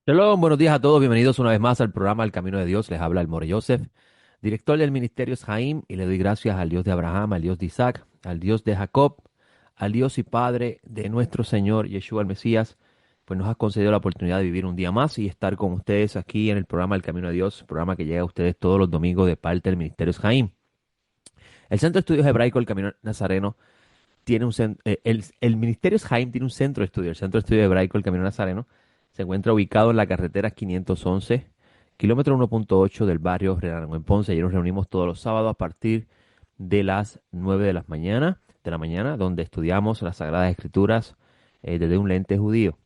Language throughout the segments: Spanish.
Hola, buenos días a todos. Bienvenidos una vez más al programa El Camino de Dios. Les habla el More Joseph, director del ministerio es Jaim, y le doy gracias al Dios de Abraham, al Dios de Isaac, al Dios de Jacob, al Dios y Padre de nuestro Señor Yeshua el Mesías, pues nos ha concedido la oportunidad de vivir un día más y estar con ustedes aquí en el programa El Camino de Dios, programa que llega a ustedes todos los domingos de parte del ministerio es Jaim. El Centro de Estudios Hebraico El Camino Nazareno tiene el ministerio es Jaim tiene un centro de estudio. El Centro de Estudio Hebraico El Camino Nazareno se encuentra ubicado en la carretera 511, kilómetro 1.8 del barrio Renarango en Ponce. Allí nos reunimos todos los sábados a partir de las 9 de la mañana, donde estudiamos las Sagradas Escrituras desde un lente judío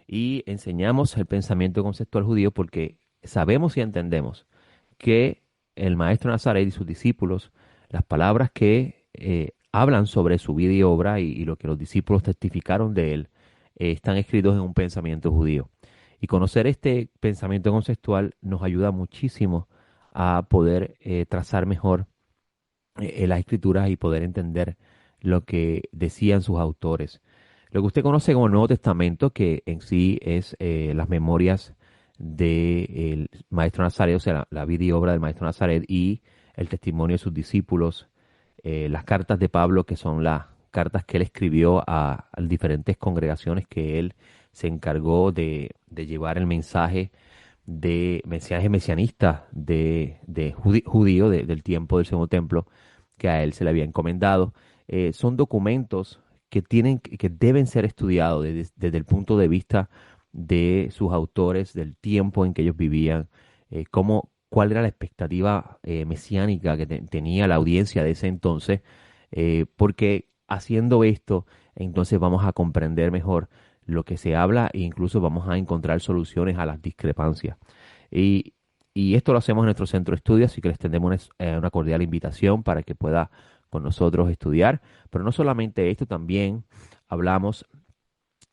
y enseñamos el pensamiento conceptual judío porque sabemos y entendemos que el maestro Nazaret y sus discípulos, las palabras que hablan sobre su vida y obra y lo que los discípulos testificaron de él, están escritos en un pensamiento judío. Y conocer este pensamiento conceptual nos ayuda muchísimo a poder trazar mejor las escrituras y poder entender lo que decían sus autores. Lo que usted conoce como el Nuevo Testamento, que en sí es las memorias del Maestro Nazaret, o sea, la vida y obra del Maestro Nazaret y el testimonio de sus discípulos, las cartas de Pablo, que son las cartas que él escribió a diferentes congregaciones que él se encargó de llevar el mensaje mesianista judío del tiempo del Segundo Templo que a él se le había encomendado. Son documentos que deben ser estudiados desde el punto de vista de sus autores, del tiempo en que ellos vivían, cuál era la expectativa mesiánica que tenía la audiencia de ese entonces, porque haciendo esto, entonces vamos a comprender mejor lo que se habla e incluso vamos a encontrar soluciones a las discrepancias. Y, y esto lo hacemos en nuestro centro de estudios, así que les tendemos una cordial invitación para que pueda con nosotros estudiar. Pero no solamente esto, también hablamos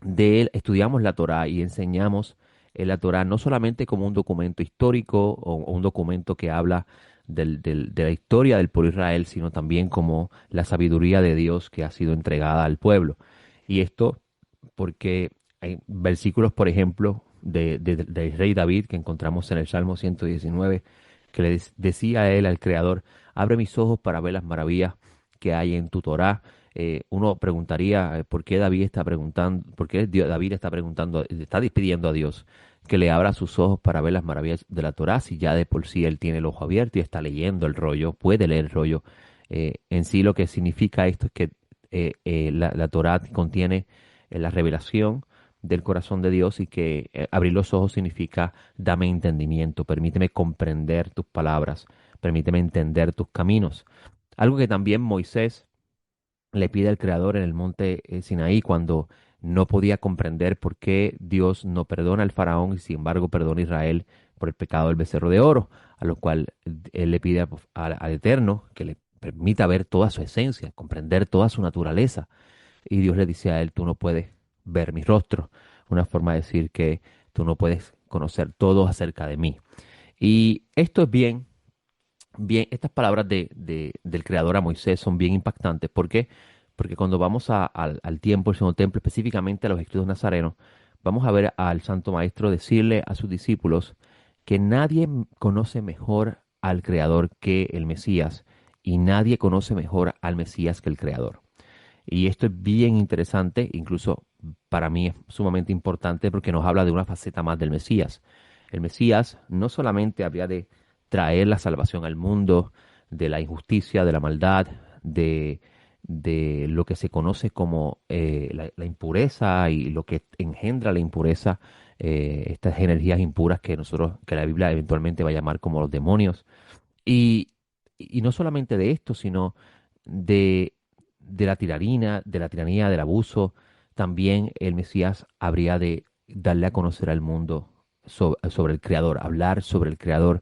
estudiamos la Torá y enseñamos la Torá no solamente como un documento histórico o un documento que habla de la historia del pueblo de Israel, sino también como la sabiduría de Dios que ha sido entregada al pueblo. Y esto porque hay versículos, por ejemplo, del rey David que encontramos en el Salmo 119, que decía a él, al Creador, abre mis ojos para ver las maravillas que hay en tu Torá. Uno preguntaría por qué David está preguntando, por qué David está preguntando, está despidiendo a Dios que le abra sus ojos para ver las maravillas de la Torá, si ya de por sí él tiene el ojo abierto y está leyendo el rollo, puede leer el rollo. En sí lo que significa esto es que la Torá contiene la revelación del corazón de Dios y que abrir los ojos significa dame entendimiento, permíteme comprender tus palabras, permíteme entender tus caminos. Algo que también Moisés le pide al Creador en el monte Sinaí cuando no podía comprender por qué Dios no perdona al faraón y sin embargo perdona a Israel por el pecado del becerro de oro, a lo cual él le pide al Eterno que le permita ver toda su esencia, comprender toda su naturaleza. Y Dios le dice a él, tú no puedes ver mi rostro, una forma de decir que tú no puedes conocer todo acerca de mí. Y esto es bien, estas palabras del Creador a Moisés son bien impactantes. ¿Por qué? Porque cuando vamos al tiempo, el segundo templo, específicamente a los escritos nazarenos, vamos a ver al Santo Maestro decirle a sus discípulos que nadie conoce mejor al Creador que el Mesías y nadie conoce mejor al Mesías que el Creador. Y esto es bien interesante, incluso para mí es sumamente importante porque nos habla de una faceta más del Mesías. El Mesías no solamente habría de traer la salvación al mundo de la injusticia, de la maldad, de, de lo que se conoce como la impureza y lo que engendra la impureza, estas energías impuras que la Biblia eventualmente va a llamar como los demonios. Y, y no solamente de esto, sino de, de la tiranía, del abuso, también el Mesías habría de darle a conocer al mundo sobre el Creador, hablar sobre el Creador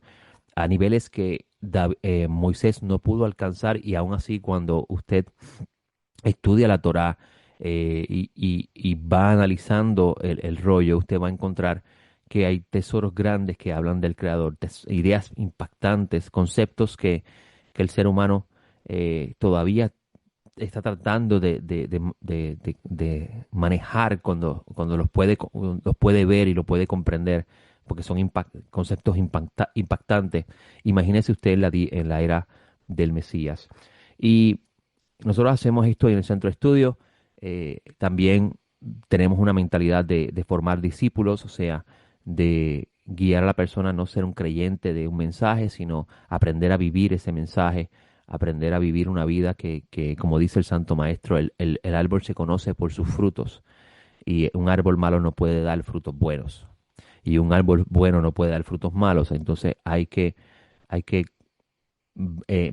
a niveles que Moisés no pudo alcanzar y aún así cuando usted estudia la Torá y va analizando el rollo, usted va a encontrar que hay tesoros grandes que hablan del Creador, ideas impactantes, conceptos que el ser humano todavía está tratando de manejar cuando los puede ver y lo puede comprender, porque son conceptos impactantes. Imagínese usted en la era del Mesías. Y nosotros hacemos esto en el centro de estudio. También tenemos una mentalidad de formar discípulos, o sea, de guiar a la persona a no ser un creyente de un mensaje, sino aprender a vivir ese mensaje, aprender a vivir una vida que como dice el Santo Maestro, el árbol se conoce por sus frutos y un árbol malo no puede dar frutos buenos y un árbol bueno no puede dar frutos malos. Entonces hay que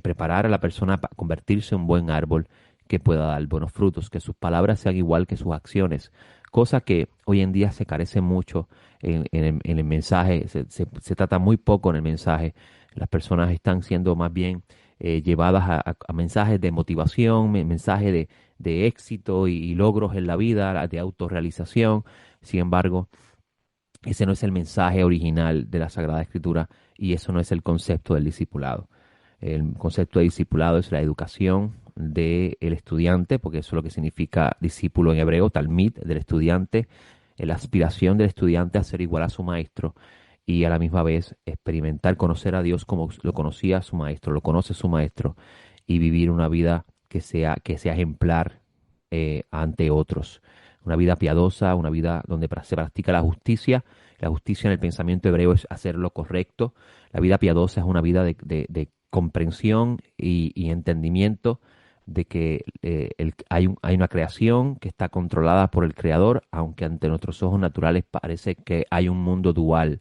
preparar a la persona para convertirse en un buen árbol que pueda dar buenos frutos, que sus palabras sean igual que sus acciones, cosa que hoy en día se carece mucho en el mensaje, se trata muy poco en el mensaje. Las personas están siendo más bien llevadas a mensajes de motivación, mensajes de éxito y logros en la vida, de autorrealización. Sin embargo, ese no es el mensaje original de la Sagrada Escritura y eso no es el concepto del discipulado. El concepto de discipulado es la educación del estudiante, porque eso es lo que significa discípulo en hebreo, talmid, del estudiante, la aspiración del estudiante a ser igual a su maestro y a la misma vez experimentar, conocer a Dios como lo conocía su maestro, lo conoce su maestro y vivir una vida que sea ejemplar ante otros. Una vida piadosa, una vida donde se practica la justicia. La justicia en el pensamiento hebreo es hacer lo correcto. La vida piadosa es una vida de comprensión y entendimiento de que hay una creación que está controlada por el Creador, aunque ante nuestros ojos naturales parece que hay un mundo dual,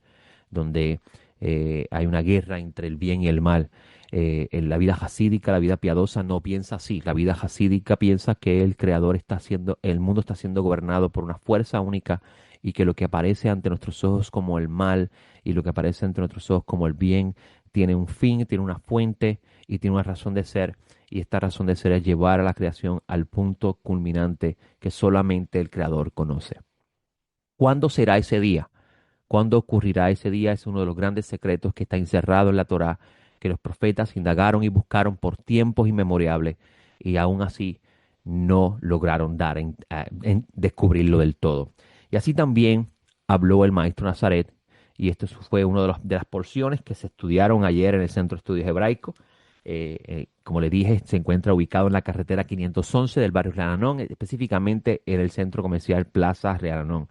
donde hay una guerra entre el bien y el mal. En la vida jasídica, la vida piadosa no piensa así. La vida jasídica piensa que el mundo está siendo gobernado por una fuerza única y que lo que aparece ante nuestros ojos como el mal y lo que aparece ante nuestros ojos como el bien tiene un fin, tiene una fuente y tiene una razón de ser. Y esta razón de ser es llevar a la creación al punto culminante que solamente el Creador conoce. ¿Cuándo será ese día? ¿Cuándo ocurrirá ese día? Es uno de los grandes secretos que está encerrado en la Torá, que los profetas indagaron y buscaron por tiempos inmemorables y aún así no lograron dar en descubrirlo del todo. Y así también habló el maestro Nazaret, y esto fue una de las porciones que se estudiaron ayer en el Centro de Estudios Hebraicos. Como le dije, se encuentra ubicado en la carretera 511 del barrio Reanón, específicamente en el centro comercial Plaza Reanón.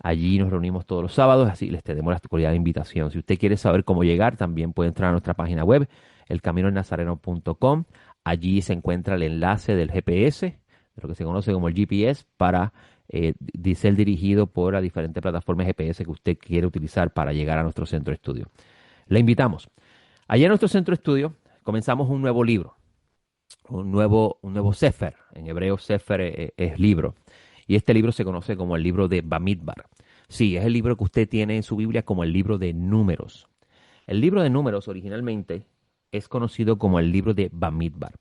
Allí nos reunimos todos los sábados, así les tenemos la cordial invitación. Si usted quiere saber cómo llegar, también puede entrar a nuestra página web, elcaminoelnazareno.com. Allí se encuentra el enlace del GPS, de lo que se conoce como el GPS, para ser dirigido por las diferentes plataformas GPS que usted quiere utilizar para llegar a nuestro centro de estudio. Le invitamos. Allá en nuestro centro de estudio comenzamos un nuevo libro, un nuevo Sefer. En hebreo, Sefer es libro. Y este libro se conoce como el libro de Bamidbar. Sí, es el libro que usted tiene en su Biblia como el libro de Números. El libro de Números originalmente es conocido como el libro de Bamidbar.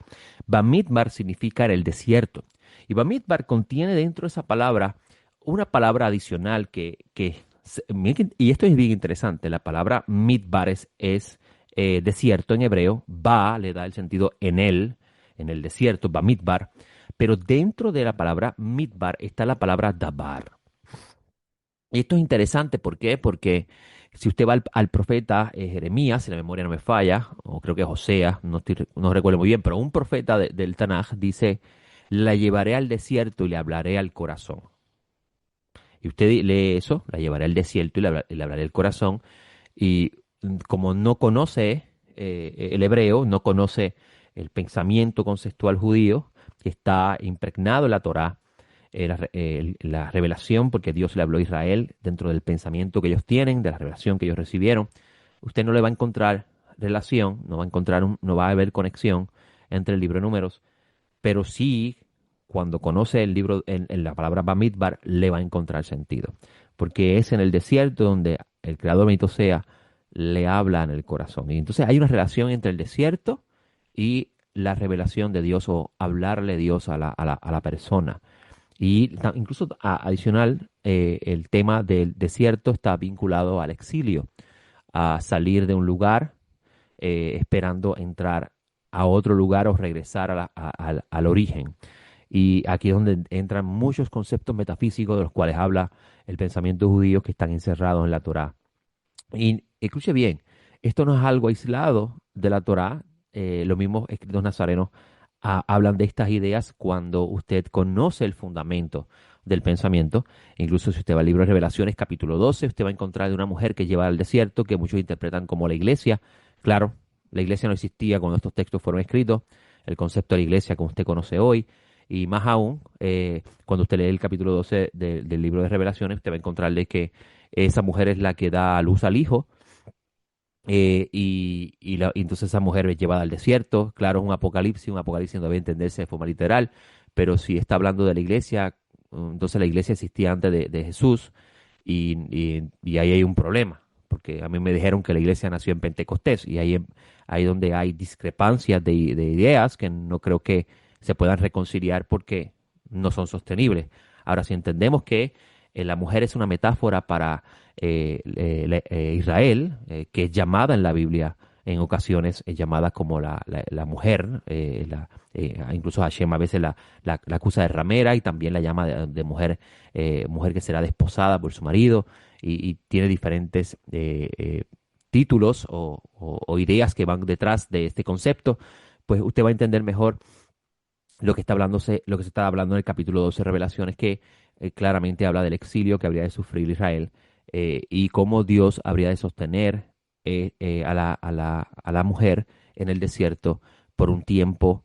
Bamidbar significa el desierto. Y Bamidbar contiene dentro de esa palabra una palabra adicional y esto es bien interesante. La palabra midbar es desierto en hebreo. Ba le da el sentido en el desierto, Bamidbar. Pero dentro de la palabra midbar está la palabra dabar. Y esto es interesante, ¿por qué? Porque si usted va al profeta Jeremías, si la memoria no me falla, o creo que Josea, no recuerdo muy bien, pero un profeta del Tanaj dice, la llevaré al desierto y le hablaré al corazón. Y usted lee eso, la llevaré al desierto y le hablaré al corazón. Y como no conoce el hebreo, no conoce el pensamiento conceptual judío que está impregnado en la Torá, la revelación, porque Dios le habló a Israel dentro del pensamiento que ellos tienen, de la revelación que ellos recibieron, usted no le va a encontrar relación, no va a haber conexión entre el libro de Números, pero sí, cuando conoce el libro, en la palabra Bamidbar, le va a encontrar sentido, porque es en el desierto donde el Creador bendito sea, le habla en el corazón. Y entonces hay una relación entre el desierto y la revelación de Dios o hablarle Dios a la persona. Y incluso adicional, el tema del desierto está vinculado al exilio, a salir de un lugar esperando entrar a otro lugar o regresar al origen. Y aquí es donde entran muchos conceptos metafísicos de los cuales habla el pensamiento judío que están encerrados en la Torá. Y escuche bien, esto no es algo aislado de la Torá. Los mismos escritos nazarenos hablan de estas ideas cuando usted conoce el fundamento del pensamiento. Incluso si usted va al libro de Revelaciones, capítulo 12, usted va a encontrar de una mujer que lleva al desierto, que muchos interpretan como la iglesia. Claro, la iglesia no existía cuando estos textos fueron escritos. El concepto de la iglesia como usted conoce hoy. Y más aún, cuando usted lee el capítulo 12 del libro de Revelaciones, usted va a encontrarle que esa mujer es la que da a luz al hijo, y entonces esa mujer es llevada al desierto. Claro, es un apocalipsis no debe entenderse de forma literal, pero si está hablando de la iglesia, entonces la iglesia existía antes de Jesús, y ahí hay un problema, porque a mí me dijeron que la iglesia nació en Pentecostés, y ahí donde hay discrepancias de ideas que no creo que se puedan reconciliar porque no son sostenibles. Ahora, si entendemos que la mujer es una metáfora para Israel, que es llamada en la Biblia en ocasiones, es llamada como la mujer, incluso Hashem a veces la acusa de ramera y también la llama de mujer, mujer que será desposada por su marido, y tiene diferentes títulos o ideas que van detrás de este concepto. Pues usted va a entender mejor lo que se está hablando en el capítulo 12 de Revelaciones, que claramente habla del exilio que habría de sufrir Israel, y cómo Dios habría de sostener a la mujer en el desierto por un tiempo,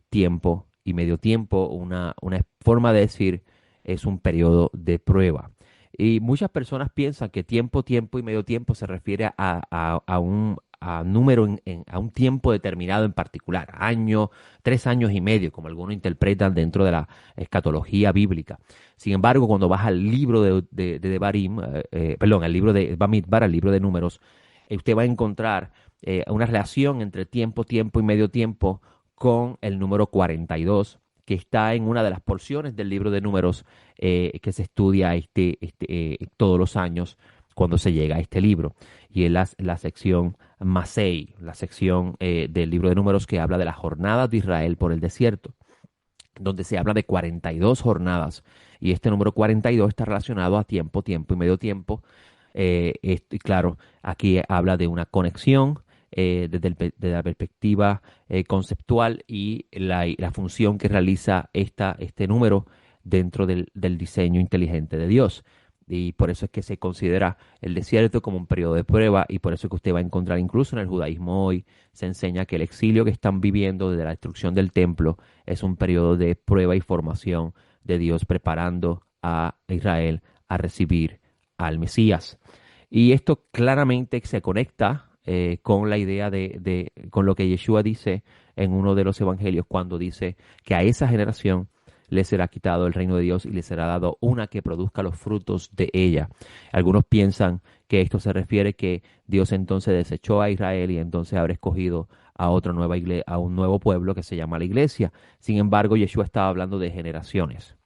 tiempo y medio tiempo. Una forma de decir es un periodo de prueba. Y muchas personas piensan que tiempo, tiempo y medio tiempo se refiere a un número a un tiempo determinado en particular, año, 3 años y medio, como algunos interpretan dentro de la escatología bíblica. Sin embargo, cuando vas al libro de Devarim, perdón, al libro de Bamidbar, al libro de Números, usted va a encontrar una relación entre tiempo, tiempo y medio tiempo con el número 42, que está en una de las porciones del libro de Números que se estudia todos los años cuando se llega a este libro. Y es la sección Masei, la sección del libro de Números que habla de las jornadas de Israel por el desierto, donde se habla de 42 jornadas. Y este número 42 está relacionado a tiempo, tiempo y medio tiempo. Y claro, aquí habla de una conexión desde la perspectiva conceptual, y la función que realiza este número dentro del diseño inteligente de Dios. Y por eso es que se considera el desierto como un periodo de prueba, y por eso es que usted va a encontrar incluso en el judaísmo hoy, se enseña que el exilio que están viviendo desde la destrucción del templo es un periodo de prueba y formación de Dios preparando a Israel a recibir al Mesías. Y esto claramente se conecta con la idea con lo que Yeshua dice en uno de los evangelios, cuando dice que a esa generación le será quitado el reino de Dios y le será dado una que produzca los frutos de ella. Algunos piensan que esto se refiere que Dios entonces desechó a Israel y entonces habrá escogido a a un nuevo pueblo que se llama la iglesia. Sin embargo, Yeshua estaba hablando de generaciones.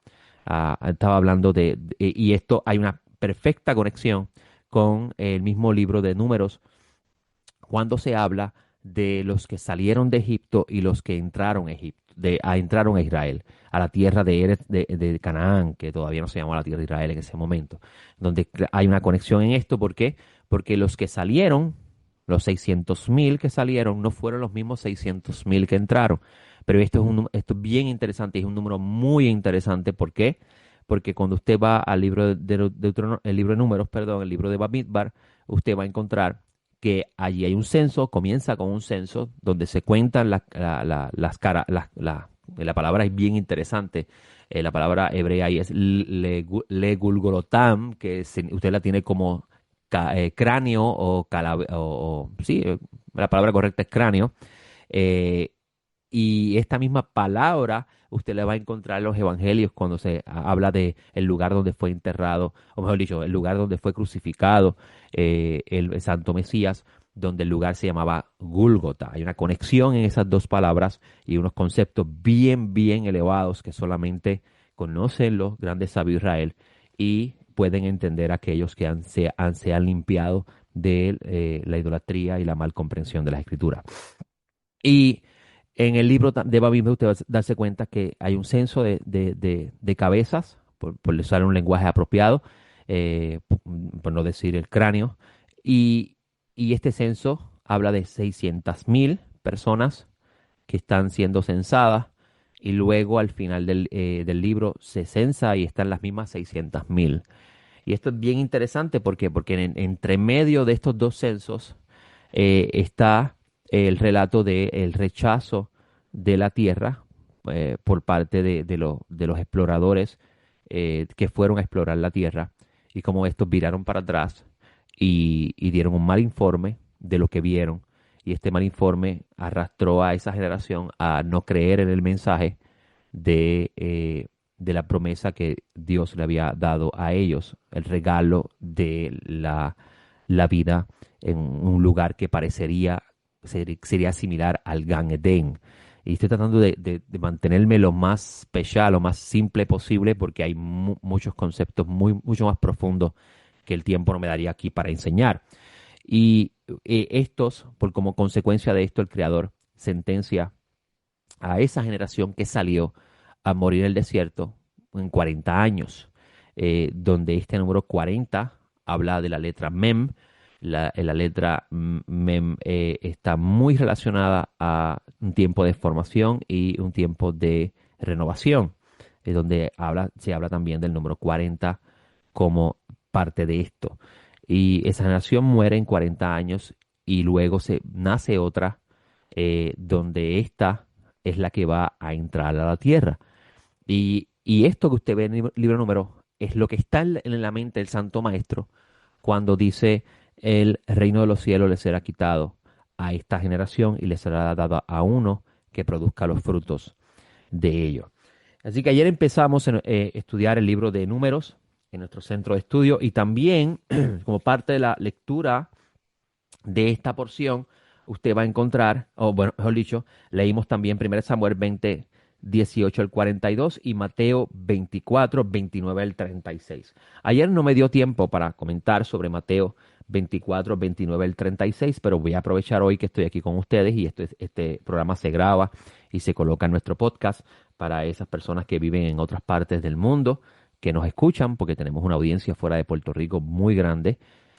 Estaba hablando y esto hay una perfecta conexión con el mismo libro de Números, cuando se habla de los que salieron de Egipto y los que entraron a Egipto, entraron a Israel, a la tierra de Canaán, que todavía no se llamaba la tierra de Israel en ese momento, donde hay una conexión en esto. ¿Por qué? Porque los que salieron, los 600.000 que salieron, no fueron los mismos 600.000 que entraron. Pero esto es bien interesante, es un número muy interesante. ¿Por qué? Porque cuando usted va al libro el libro de Números, perdón, el libro de Bamidbar, usted va a encontrar que allí hay un censo, comienza con un censo donde se cuentan las caras. La palabra es bien interesante. La palabra hebrea ahí es legulgolotam, que usted la tiene como cráneo sí, la palabra correcta es cráneo. Eh, y esta misma palabra usted la va a encontrar en los evangelios cuando se habla de el lugar donde fue enterrado, o mejor dicho, el lugar donde fue crucificado el Santo Mesías, donde el lugar se llamaba Gúlgota. Hay una conexión en esas dos palabras y unos conceptos bien, bien elevados que solamente conocen los grandes sabios de Israel y pueden entender aquellos que se han limpiado de la idolatría y la mal comprensión de la Escritura. Y en el libro de Babel usted va a darse cuenta que hay un censo de cabezas, por usar un lenguaje apropiado, por no decir el cráneo, y Y este censo habla de 600.000 personas que están siendo censadas y luego al final del libro se censa y están las mismas 600.000. Y esto es bien interesante porque entre medio de estos dos censos está el relato del rechazo de la tierra por parte de los exploradores que fueron a explorar la tierra y cómo estos viraron para atrás y dieron un mal informe de lo que vieron. Y este mal informe arrastró a esa generación a no creer en el mensaje de la promesa que Dios le había dado a ellos, el regalo de la vida en un lugar que parecería sería similar al Gan Eden. Y estoy tratando de mantenerme lo más especial, lo más simple posible, porque hay muchos conceptos mucho más profundos que el tiempo no me daría aquí para enseñar. Y estos, por como consecuencia de esto, el Creador sentencia a esa generación que salió a morir en el desierto en 40 años, donde este número 40 habla de la letra Mem. La letra Mem está muy relacionada a un tiempo de formación y un tiempo de renovación, donde se habla también del número 40 como parte de esto. Y esa generación muere en 40 años y luego nace otra donde esta es la que va a entrar a la tierra. Y esto que usted ve en el libro número es lo que está en la mente del Santo Maestro cuando dice el reino de los cielos le será quitado a esta generación y le será dado a uno que produzca los frutos de ello. Así que ayer empezamos a estudiar el libro de números en nuestro centro de estudio y también como parte de la lectura de esta porción, usted va a encontrar, o bueno, mejor dicho, leímos también 1 Samuel 20, 18 al 42 y Mateo 24, 29 al 36. Ayer no me dio tiempo para comentar sobre Mateo 24, 29 al 36, pero voy a aprovechar hoy que estoy aquí con ustedes y este programa se graba y se coloca en nuestro podcast para esas personas que viven en otras partes del mundo, que nos escuchan, porque tenemos una audiencia fuera de Puerto Rico muy grande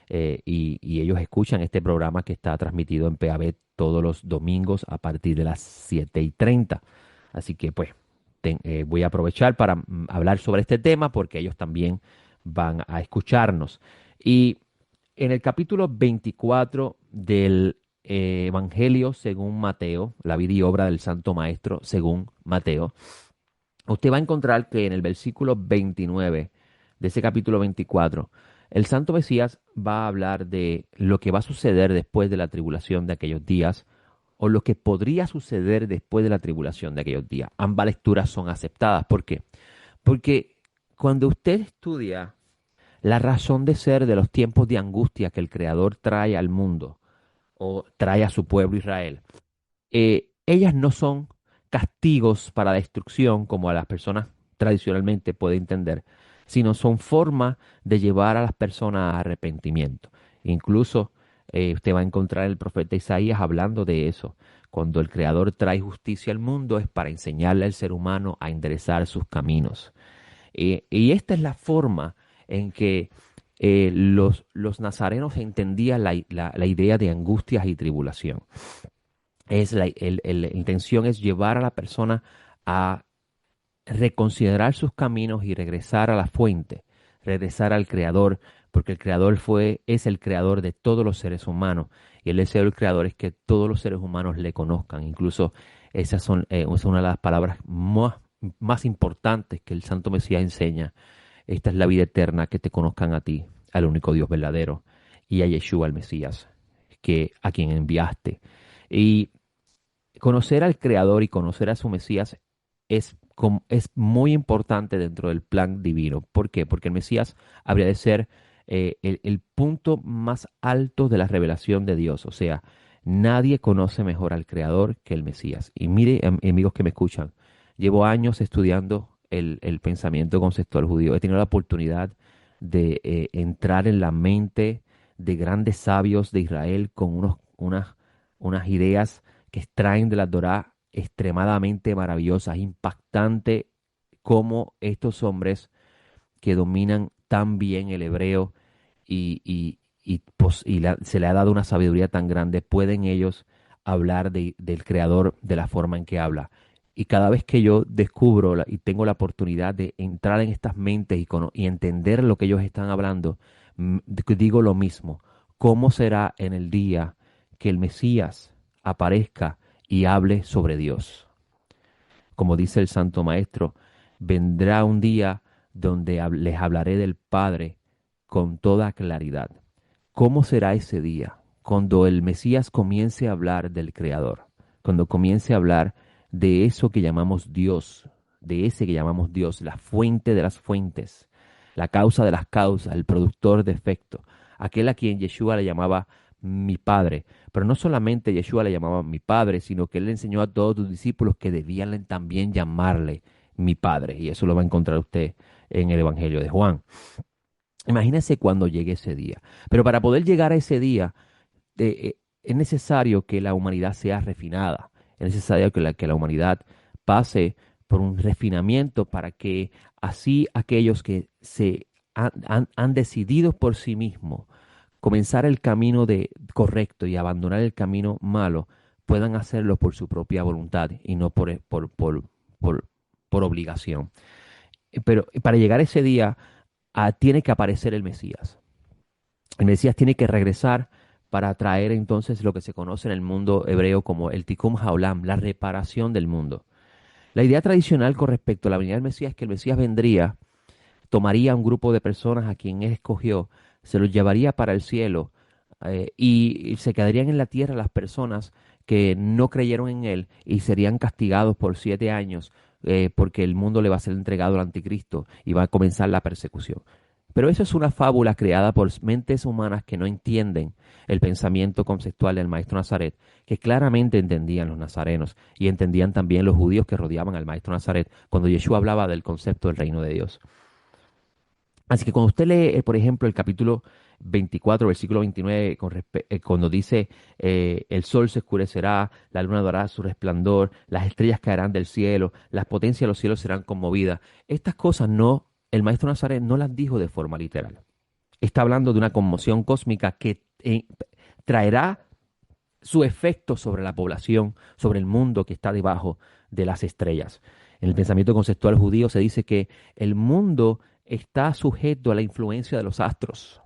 y ellos escuchan este programa que está transmitido en PAB todos los domingos a partir de las 7:30. Así que pues voy a aprovechar para hablar sobre este tema porque ellos también van a escucharnos. Y en el capítulo 24 del Evangelio según Mateo, la vida y obra del Santo Maestro según Mateo, usted va a encontrar que en el versículo 29 de ese capítulo 24, el Santo Mesías va a hablar de lo que va a suceder después de la tribulación de aquellos días o lo que podría suceder después de la tribulación de aquellos días. Ambas lecturas son aceptadas. ¿Por qué? Porque cuando usted estudia la razón de ser de los tiempos de angustia que el Creador trae al mundo o trae a su pueblo Israel, ellas no son castigos para destrucción como a las personas tradicionalmente puede entender, sino son formas de llevar a las personas a arrepentimiento. Incluso usted va a encontrar el profeta Isaías hablando de eso. Cuando el Creador trae justicia al mundo es para enseñarle al ser humano a enderezar sus caminos. Y esta es la forma en que los nazarenos entendían la idea de angustias y tribulación. La intención es llevar a la persona a reconsiderar sus caminos y regresar a la fuente, regresar al Creador, porque el Creador es el Creador de todos los seres humanos y el deseo del Creador es que todos los seres humanos le conozcan. Incluso es una de las palabras más importantes que el Santo Mesías enseña. Esta es la vida eterna, que te conozcan a ti, al único Dios verdadero, y a Yeshua, el Mesías, a quien enviaste. Y conocer al Creador y conocer a su Mesías es muy importante dentro del plan divino. ¿Por qué? Porque el Mesías habría de ser el punto más alto de la revelación de Dios. O sea, nadie conoce mejor al Creador que el Mesías. Y mire, amigos que me escuchan, llevo años estudiando el pensamiento conceptual judío. He tenido la oportunidad de entrar en la mente de grandes sabios de Israel con unas ideas que extraen de la Torá extremadamente maravillosas, impactante cómo estos hombres que dominan tan bien el hebreo y se le ha dado una sabiduría tan grande, pueden ellos hablar del Creador de la forma en que habla. Y cada vez que yo descubro y tengo la oportunidad de entrar en estas mentes y entender lo que ellos están hablando, digo lo mismo. ¿Cómo será en el día que el Mesías aparezca y hable sobre Dios? Como dice el Santo Maestro, vendrá un día donde les hablaré del Padre con toda claridad. ¿Cómo será ese día? Cuando el Mesías comience a hablar del Creador, cuando comience a hablar de eso que llamamos Dios, de ese que llamamos Dios, la fuente de las fuentes, la causa de las causas, el productor de efecto, aquel a quien Yeshua le llamaba mi Padre. Pero no solamente Yeshua le llamaba mi Padre, sino que él le enseñó a todos sus discípulos que debían también llamarle mi Padre. Y eso lo va a encontrar usted en el Evangelio de Juan. Imagínese cuando llegue ese día. Pero para poder llegar a ese día, es necesario que la humanidad sea refinada. Es necesario que la humanidad pase por un refinamiento para que así aquellos que han decidido por sí mismos comenzar el camino correcto y abandonar el camino malo, puedan hacerlo por su propia voluntad y no por, por obligación. Pero para llegar a ese día, tiene que aparecer el Mesías. El Mesías tiene que regresar para traer entonces lo que se conoce en el mundo hebreo como el Tikkun Haolam, la reparación del mundo. La idea tradicional con respecto a la venida del Mesías es que el Mesías vendría, tomaría un grupo de personas a quien él escogió, se los llevaría para el cielo y se quedarían en la tierra las personas que no creyeron en él y serían castigados por 7 años porque el mundo le va a ser entregado al anticristo y va a comenzar la persecución. Pero eso es una fábula creada por mentes humanas que no entienden el pensamiento conceptual del maestro Nazaret, que claramente entendían los nazarenos y entendían también los judíos que rodeaban al maestro Nazaret cuando Yeshua hablaba del concepto del reino de Dios. Así que cuando usted lee, por ejemplo, el capítulo 24, versículo 29, cuando dice, el sol se oscurecerá, la luna dará su resplandor, las estrellas caerán del cielo, las potencias de los cielos serán conmovidas. Estas cosas el maestro Nazaret no las dijo de forma literal. Está hablando de una conmoción cósmica que traerá su efecto sobre la población, sobre el mundo que está debajo de las estrellas. En el pensamiento conceptual judío se dice que el mundo está sujeto a la influencia de los astros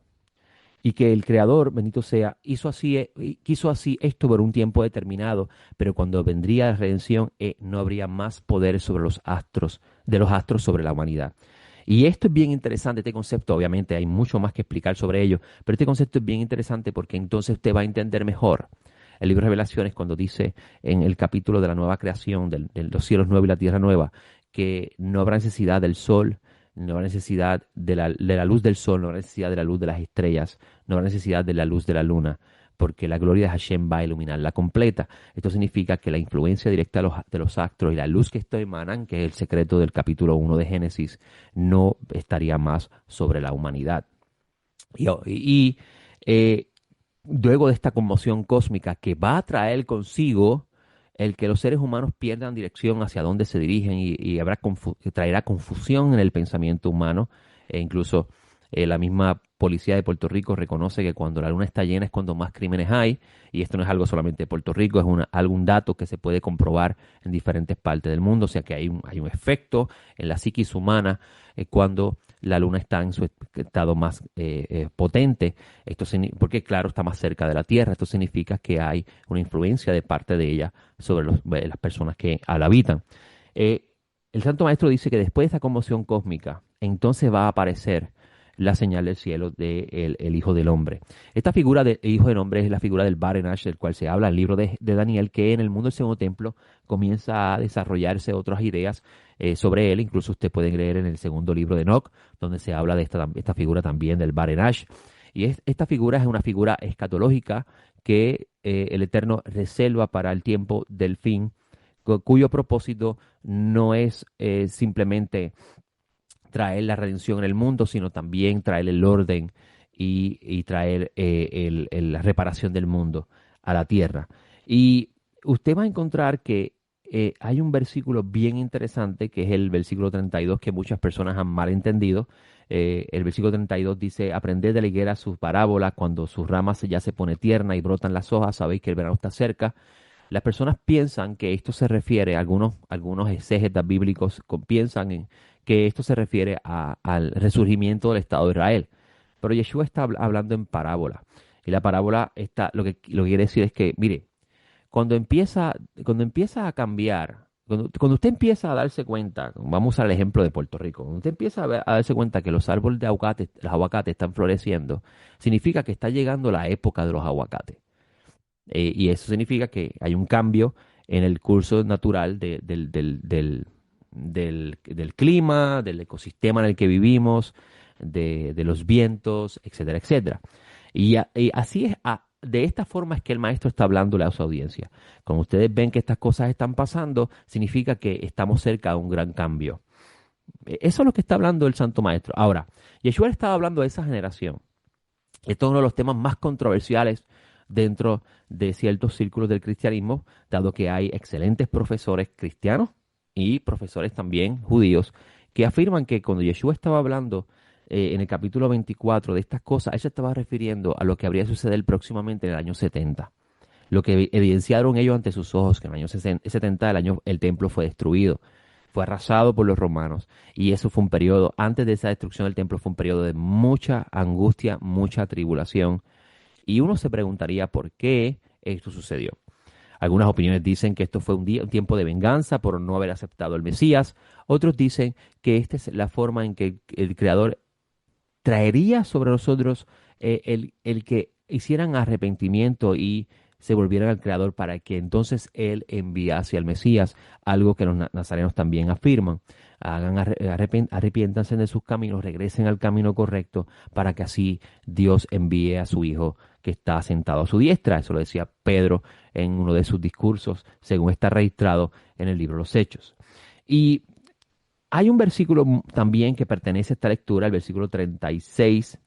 y que el Creador, bendito sea, quiso así esto por un tiempo determinado, pero cuando vendría la redención no habría más poder sobre los astros, de los astros sobre la humanidad. Y esto es bien interesante, este concepto, obviamente hay mucho más que explicar sobre ello, pero este concepto es bien interesante porque entonces usted va a entender mejor el libro de Revelaciones cuando dice en el capítulo de la nueva creación, de los cielos nuevos y la tierra nueva, que no habrá necesidad del sol, no habrá necesidad de la luz del sol, no habrá necesidad de la luz de las estrellas, no habrá necesidad de la luz de la luna, porque la gloria de Hashem va a iluminarla completa. Esto significa que la influencia directa de los astros y la luz que esto emanan, que es el secreto del capítulo 1 de Génesis, no estaría más sobre la humanidad. Y luego de esta conmoción cósmica que va a traer consigo el que los seres humanos pierdan dirección hacia dónde se dirigen y traerá confusión en el pensamiento humano. E incluso la misma policía de Puerto Rico reconoce que cuando la luna está llena es cuando más crímenes hay, y esto no es algo solamente de Puerto Rico, es algún dato que se puede comprobar en diferentes partes del mundo, o sea que hay un efecto en la psiquis humana cuando la luna está en su estado más potente, porque claro, está más cerca de la Tierra, esto significa que hay una influencia de parte de ella sobre las personas que la habitan. El Santo Maestro dice que después de esta conmoción cósmica, entonces va a aparecer la señal del cielo del el Hijo del Hombre. Esta figura del Hijo del Hombre es la figura del Barenash, del cual se habla en el libro de Daniel, que en el mundo del Segundo Templo comienza a desarrollarse otras ideas sobre él. Incluso usted puede leer en el segundo libro de Enoch, donde se habla de esta figura también del Barenash. Y esta figura es una figura escatológica que el Eterno reserva para el tiempo del fin, cuyo propósito no es simplemente traer la redención en el mundo, sino también traer el orden y traer la reparación del mundo a la tierra. Y usted va a encontrar que hay un versículo bien interesante, que es el versículo 32, que muchas personas han malentendido, El versículo 32 dice, aprended de la higuera sus parábolas, cuando sus ramas ya se pone tierna y brotan las hojas, sabéis que el verano está cerca. Las personas piensan que esto se refiere, algunos exégetas bíblicos piensan en que esto se refiere al resurgimiento del Estado de Israel. Pero Yeshua está hablando en parábola. Y la parábola está, lo que quiere decir es que, mire, cuando empieza, cuando empieza a cambiar, cuando usted empieza a darse cuenta, vamos al ejemplo de Puerto Rico, cuando usted empieza a darse cuenta que los árboles de aguacate, los aguacates están floreciendo, significa que está llegando la época de los aguacates. Y eso significa que hay un cambio en el curso natural del clima, del ecosistema en el que vivimos, de los vientos, etcétera, etcétera. Y así es, de esta forma es que el maestro está hablándole a su audiencia. Cuando ustedes ven que estas cosas están pasando, significa que estamos cerca de un gran cambio. Eso es lo que está hablando el Santo Maestro. Ahora, Yeshua estaba hablando de esa generación. Esto es uno de los temas más controversiales dentro de ciertos círculos del cristianismo, dado que hay excelentes profesores cristianos y profesores también judíos que afirman que cuando Yeshua estaba hablando en el capítulo 24 de estas cosas, él se estaba refiriendo a lo que habría de suceder próximamente en el año 70. Lo que evidenciaron ellos ante sus ojos, que en el año 70 el templo fue destruido, fue arrasado por los romanos. Y eso fue un periodo, antes de esa destrucción del templo, fue un periodo de mucha angustia, mucha tribulación. Y uno se preguntaría por qué esto sucedió. Algunas opiniones dicen que esto fue un tiempo de venganza por no haber aceptado el Mesías. Otros dicen que esta es la forma en que el Creador traería sobre nosotros el que hicieran arrepentimiento y se volvieran al Creador para que entonces Él enviase al Mesías, algo que los nazarenos también afirman. Arrepiéntanse de sus caminos, regresen al camino correcto para que así Dios envíe a su Hijo que está sentado a su diestra. Eso lo decía Pedro en uno de sus discursos, según está registrado en el libro de los Hechos. Y hay un versículo también que pertenece a esta lectura, el versículo 36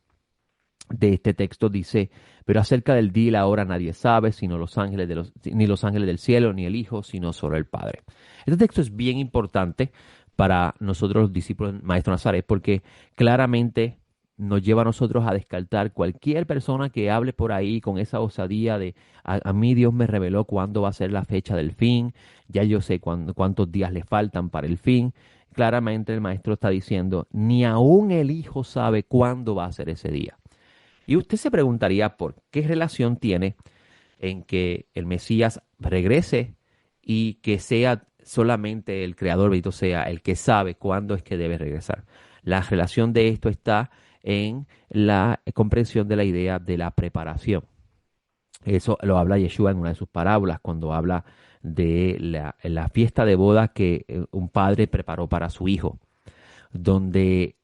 de este texto dice, pero acerca del día y la hora nadie sabe, sino ni los ángeles del cielo, ni el Hijo, sino solo el Padre. Este texto es bien importante para nosotros los discípulos del Maestro Nazaret, porque claramente nos lleva a nosotros a descartar cualquier persona que hable por ahí con esa osadía de a mí Dios me reveló cuándo va a ser la fecha del fin, ya yo sé cuántos días le faltan para el fin. Claramente el maestro está diciendo, ni aún el Hijo sabe cuándo va a ser ese día. Y usted se preguntaría por qué relación tiene en que el Mesías regrese y que sea solamente el Creador, bendito sea, el que sabe cuándo es que debe regresar. La relación de esto está en la comprensión de la idea de la preparación. Eso lo habla Yeshua en una de sus parábolas cuando habla de la fiesta de boda que un padre preparó para su hijo, donde,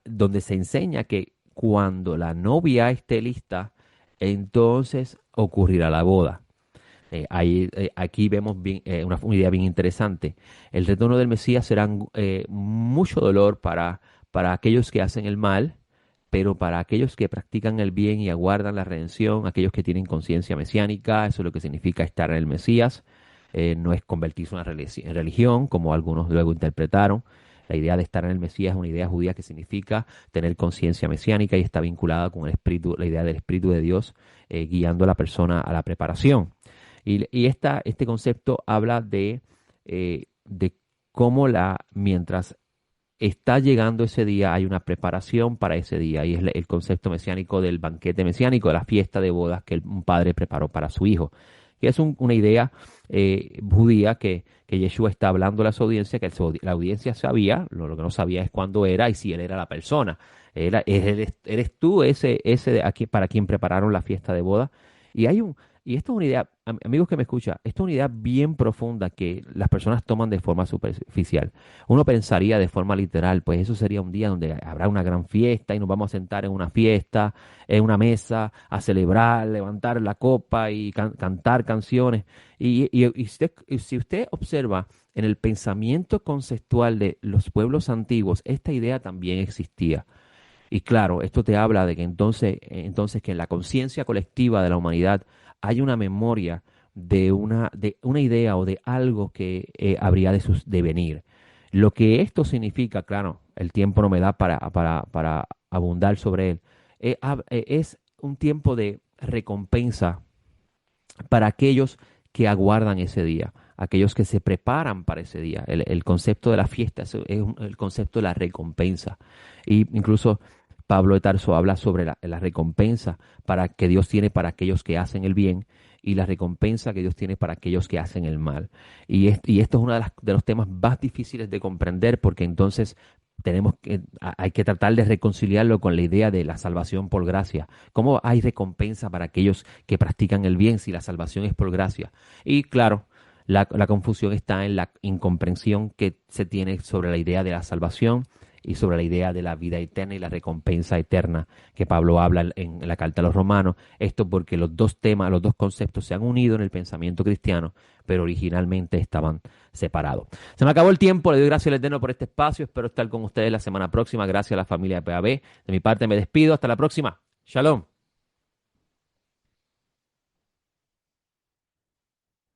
donde se enseña que cuando la novia esté lista, entonces ocurrirá la boda. Aquí vemos una idea bien interesante. El retorno del Mesías será mucho dolor para aquellos que hacen el mal, pero para aquellos que practican el bien y aguardan la redención, aquellos que tienen conciencia mesiánica, eso es lo que significa estar en el Mesías. No es convertirse en en religión, como algunos luego interpretaron. La idea de estar en el Mesías es una idea judía que significa tener conciencia mesiánica y está vinculada con el espíritu, la idea del Espíritu de Dios guiando a la persona a la preparación. Y este concepto habla de cómo mientras está llegando ese día, hay una preparación para ese día. Y es el concepto mesiánico del banquete mesiánico, de la fiesta de bodas que un padre preparó para su hijo. Que es una idea judía que Yeshua está hablando a su audiencia, que la audiencia sabía, lo que no sabía es cuándo era y si él era la persona. Eres tú ese de aquí para quien prepararon la fiesta de boda. Y esto es una idea, amigos que me escuchan, esto es una idea bien profunda que las personas toman de forma superficial. Uno pensaría de forma literal, pues eso sería un día donde habrá una gran fiesta y nos vamos a sentar en una fiesta, en una mesa, a celebrar, levantar la copa y cantar canciones. Y si usted observa en el pensamiento conceptual de los pueblos antiguos, esta idea también existía. Y claro, esto te habla de que entonces que en la conciencia colectiva de la humanidad hay una memoria de una idea o de algo que habría de venir. Lo que esto significa, claro, el tiempo no me da para abundar sobre él. Es un tiempo de recompensa para aquellos que aguardan ese día, aquellos que se preparan para ese día. El concepto de la fiesta el concepto de la recompensa. Y incluso Pablo de Tarso habla sobre la recompensa que Dios tiene para aquellos que hacen el bien y la recompensa que Dios tiene para aquellos que hacen el mal. Y esto es uno de los temas más difíciles de comprender porque entonces hay que tratar de reconciliarlo con la idea de la salvación por gracia. ¿Cómo hay recompensa para aquellos que practican el bien si la salvación es por gracia? Y claro, la confusión está en la incomprensión que se tiene sobre la idea de la salvación y sobre la idea de la vida eterna y la recompensa eterna que Pablo habla en la carta a los romanos. Esto porque los dos temas, los dos conceptos se han unido en el pensamiento cristiano, pero originalmente estaban separados. Se me acabó el tiempo, le doy gracias al Eterno por este espacio, espero estar con ustedes la semana próxima, gracias a la familia de PAB. De mi parte me despido, hasta la próxima. Shalom.